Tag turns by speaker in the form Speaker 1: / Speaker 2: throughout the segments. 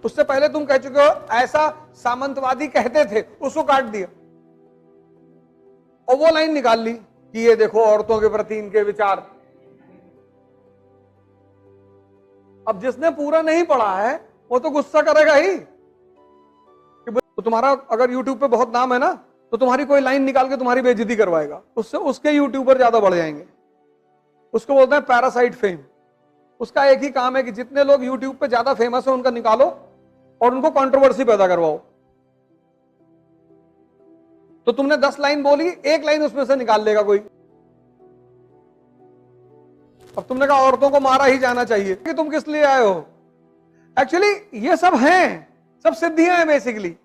Speaker 1: उससे पहले तुम कह चुके हो ऐसा सामंतवादी कहते थे, उसको काट दिया और वो लाइन निकाल ली कि ये देखो औरतों के प्रति इनके विचार। अब जिसने पूरा नहीं पढ़ा है वो तो गुस्सा करेगा ही कि तो तुम्हारा अगर यूट्यूब पे बहुत नाम है ना, तो तुम्हारी कोई लाइन निकाल के तुम्हारी बेइज्जती करवाएगा, उससे उसके यूट्यूबर ज्यादा बढ़ जाएंगे। उसको बोलते हैं पैरासाइट फेम। उसका एक ही काम है कि जितने लोग यूट्यूब पे ज्यादा फेमस है उनका निकालो और उनको कंट्रोवर्सी पैदा करवाओ। तो तुमने 10 लाइन बोली, एक लाइन उसमें से निकाल लेगा कोई। अब तुमने कहा औरतों को मारा ही जाना चाहिए, कि तुम किस लिए आए हो? एक्चुअली ये सब हैं, सब सिद्धियां हैं बेसिकली,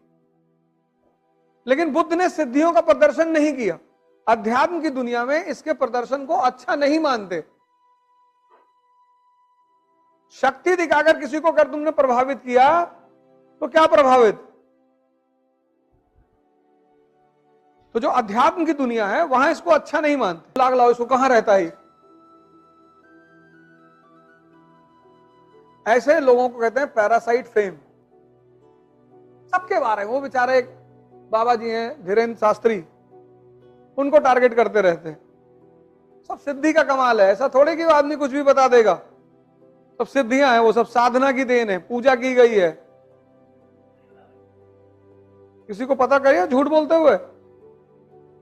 Speaker 1: लेकिन बुद्ध ने सिद्धियों का प्रदर्शन नहीं किया। अध्यात्म की दुनिया में इसके प्रदर्शन को अच्छा नहीं मानते। शक्ति दिखाकर किसी को अगर तुमने प्रभावित किया तो क्या प्रभावित? तो जो अध्यात्म की दुनिया है वहां इसको अच्छा नहीं मानते। लाग लाओ, इसको कहां रहता है? ऐसे लोगों को कहते हैं पैरासाइट फेम। सबके बारे में वो बेचारे एक बाबा जी हैं धीरेन्द्र शास्त्री, उनको टारगेट करते रहते हैं। सब सिद्धि का कमाल है, ऐसा थोड़े कि वो आदमी कुछ भी बता देगा। सब सिद्धियां हैं, वो सब साधना की देन है, पूजा की गई है। किसी को पता करिए झूठ बोलते हुए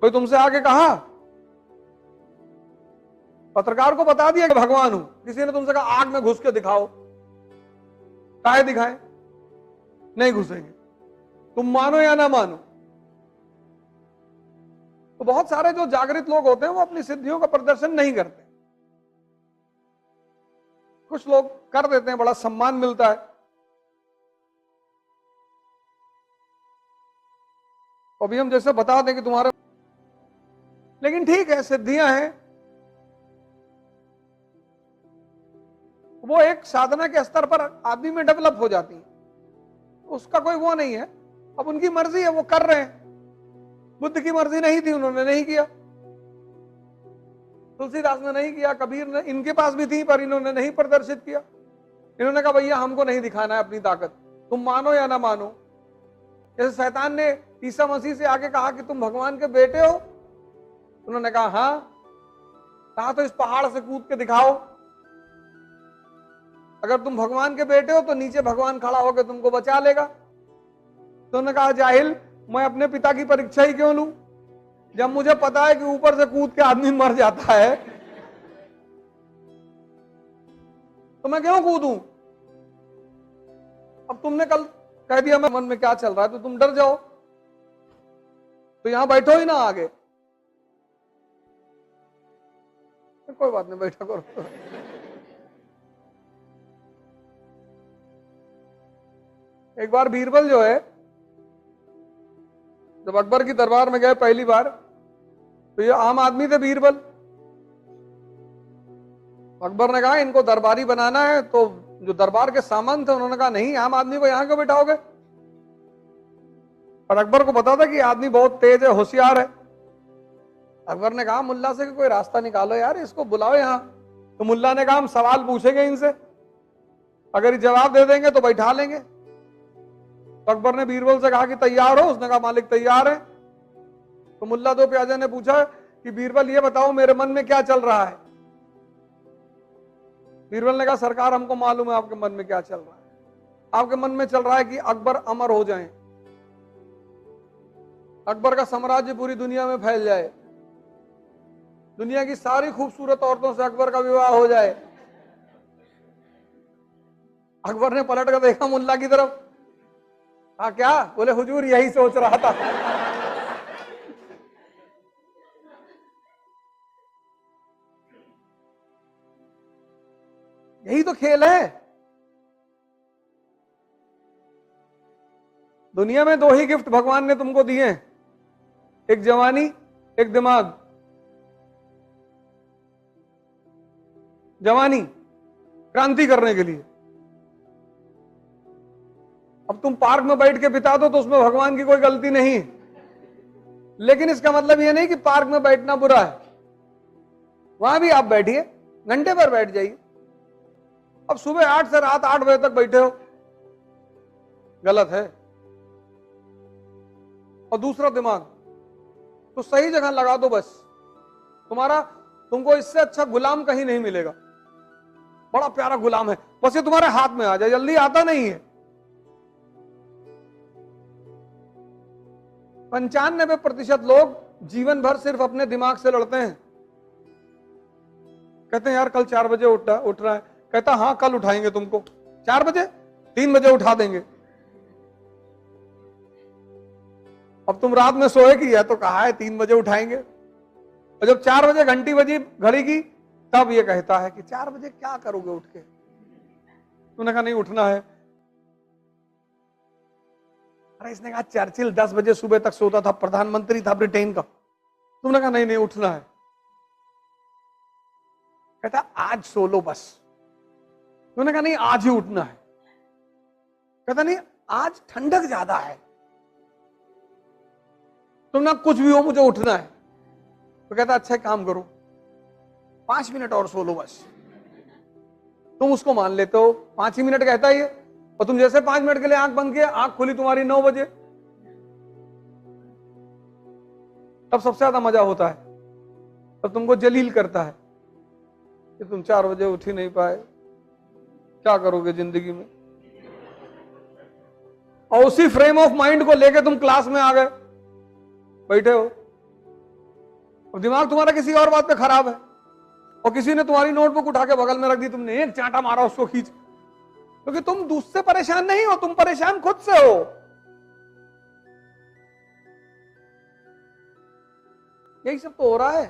Speaker 1: कोई तुमसे आके कहा, पत्रकार को बता दिया कि भगवान हूं, किसी ने तुमसे कहा आग में घुस के दिखाओ, काहे दिखाएं? नहीं घुसेंगे, तुम मानो या ना मानो। तो बहुत सारे जो जागृत लोग होते हैं वो अपनी सिद्धियों का प्रदर्शन नहीं करते। कुछ लोग कर देते हैं, बड़ा सम्मान मिलता है। अभी हम जैसे बता दें कि तुम्हारे, लेकिन ठीक है सिद्धियां हैं, वो एक साधना के स्तर पर आदमी में डेवलप हो जाती है, उसका कोई वो नहीं है। अब उनकी मर्जी है, वो कर रहे हैं। बुद्ध की मर्जी नहीं थी, उन्होंने नहीं किया। तुलसीदास ने नहीं किया, कबीर ने, इनके पास भी थी पर इन्होंने नहीं प्रदर्शित किया। इन्होंने कहा भैया हमको नहीं दिखाना है अपनी ताकत, तुम मानो या ना मानो। जैसे शैतान ने ईसा मसीह से आके कहा कि तुम भगवान के बेटे हो, उन्होंने कहा हाँ। कहा तो इस पहाड़ से कूद के दिखाओ, अगर तुम भगवान के बेटे हो तो नीचे भगवान खड़ा होकर तुमको बचा लेगा। तो उन्होंने कहा जाहिल, मैं अपने पिता की परीक्षा ही क्यों लूं, जब मुझे पता है कि ऊपर से कूद के आदमी मर जाता है, तो मैं क्यों कूदूं? अब तुमने कल कह दिया मैं मन में क्या चल रहा है, तो तुम डर जाओ, तो यहां बैठो ही ना आगे। कोई बात नहीं, बैठा करो। एक बार बीरबल जो है, जब अकबर की दरबार में गए पहली बार, तो ये आम आदमी थे बीरबल। अकबर ने कहा इनको दरबारी बनाना है, तो जो दरबार के सामान थे उन्होंने कहा नहीं, आम आदमी को यहां क्यों बिठाओगे? पर अकबर को पता था कि आदमी बहुत तेज है, होशियार है। अकबर ने कहा मुल्ला से कोई रास्ता निकालो यार, इसको बुलाओ यहां। तो मुल्ला ने कहा हम सवाल पूछेंगे इनसे, अगर ये जवाब दे देंगे तो बैठा लेंगे। तो अकबर ने बीरबल से कहा कि तैयार हो? उसने कहा मालिक तैयार है। तो मुल्ला दो प्याजे ने पूछा कि बीरबल ये बताओ मेरे मन में क्या चल रहा है? बीरबल ने कहा सरकार हमको मालूम है आपके मन में क्या चल रहा है। आपके मन में चल रहा है कि अकबर अमर हो जाए, अकबर का साम्राज्य पूरी दुनिया में फैल जाए, दुनिया की सारी खूबसूरत औरतों से अकबर का विवाह हो जाए। अकबर ने पलट कर देखा मुल्ला की तरफ, हाँ क्या? बोले हुजूर यही सोच रहा था। यही तो खेल है। दुनिया में 2 ही गिफ्ट भगवान ने तुमको दिए हैं, एक जवानी, एक दिमाग। जवानी क्रांति करने के लिए, अब तुम पार्क में बैठ के बिता दो तो उसमें भगवान की कोई गलती नहीं, लेकिन इसका मतलब यह नहीं कि पार्क में बैठना बुरा है। वहां भी आप बैठिए, घंटे पर बैठ जाइए। अब सुबह 8 से रात 8 बजे तक बैठे हो, गलत है। और दूसरा दिमाग तो सही जगह लगा दो बस, तुमको इससे अच्छा गुलाम कहीं नहीं मिलेगा। बड़ा प्यारा गुलाम है, बस ये तुम्हारे हाथ में आ जाए, जल्दी आता नहीं है। 95% लोग जीवन भर सिर्फ अपने दिमाग से लड़ते हैं। कहते हैं यार कल 4 बजे उठ रहा है, कहता हाँ कल उठाएंगे तुमको 4 बजे, 3 बजे उठा देंगे। अब तुम रात में सोए की है तो कहा है 3 बजे उठाएंगे, और जब 4 बजे घंटी बजी घड़ी की तब ये कहता है कि 4 बजे क्या करोगे उठ के। तुमने कहा नहीं उठना है। अरे इसने कहा चर्चिल 10 बजे सुबह तक सोता था, प्रधानमंत्री था ब्रिटेन का। तुमने कहा नहीं नहीं उठना है। कहता आज सो लो बस। तुमने कहा नहीं आज ही उठना है। कहता नहीं आज ठंडक ज्यादा है। तुमने कुछ भी हो मुझे उठना है। तो कहता अच्छा काम करो 5 मिनट और सो लो बस। तुम उसको मान लेते हो, 5 ही मिनट कहता है ये, और तुम जैसे 5 मिनट के लिए आंख बंद किए, आंख खुली तुम्हारी 9 बजे। तब सबसे ज्यादा मजा होता है, तब तुमको जलील करता है कि तुम 4 बजे उठ ही नहीं पाए, क्या करोगे जिंदगी में। और उसी फ्रेम ऑफ माइंड को लेके तुम क्लास में आ गए, बैठे हो, और दिमाग तुम्हारा किसी और बात पे खराब है, और किसी ने तुम्हारी नोटबुक उठा के बगल में रख दी, तुमने एक चांटा मारा उसको खींच, क्योंकि तुम दूसरे परेशान नहीं हो, तुम परेशान खुद से हो। यही सब तो हो रहा है।